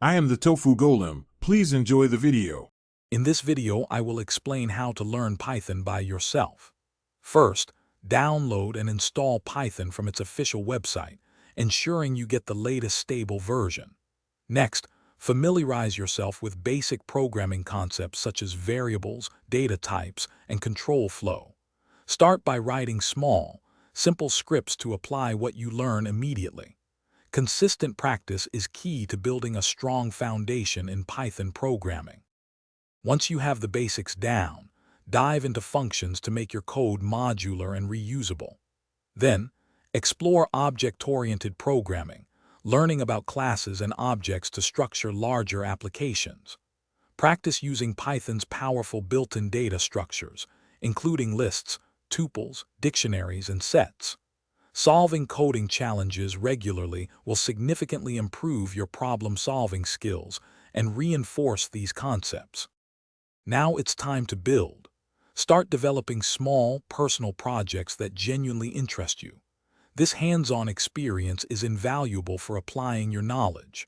I am the Tofu Golem. Please enjoy the video. In this video, I will explain how to learn Python by yourself. First, download and install Python from its official website, ensuring you get the latest stable version. Next, familiarize yourself with basic programming concepts such as variables, data types, and control flow. Start by writing small, simple scripts to apply what you learn immediately. Consistent practice is key to building a strong foundation in Python programming. Once you have the basics down, dive into functions to make your code modular and reusable. Then, explore object-oriented programming, learning about classes and objects to structure larger applications. Practice using Python's powerful built-in data structures, including lists, tuples, dictionaries, and sets. Solving coding challenges regularly will significantly improve your problem-solving skills and reinforce these concepts. Now it's time to build. Start developing small, personal projects that genuinely interest you. This hands-on experience is invaluable for applying your knowledge.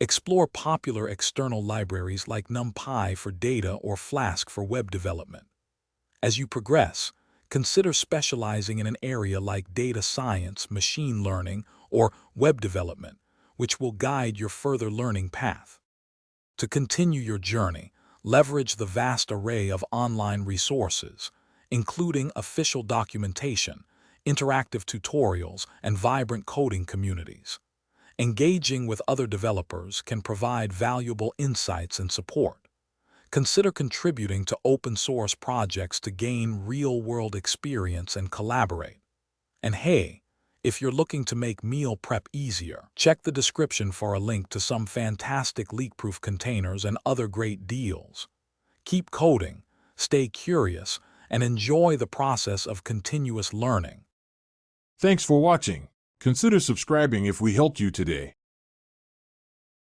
Explore popular external libraries like NumPy for data or Flask for web development. As you progress, consider specializing in an area like data science, machine learning, or web development, which will guide your further learning path. To continue your journey, leverage the vast array of online resources, including official documentation, interactive tutorials, and vibrant coding communities. Engaging with other developers can provide valuable insights and support. Consider contributing to open-source projects to gain real-world experience and collaborate. And hey, if you're looking to make meal prep easier, check the description for a link to some fantastic leak-proof containers and other great deals. Keep coding, stay curious, and enjoy the process of continuous learning. Thanks for watching. Consider subscribing if we helped you today.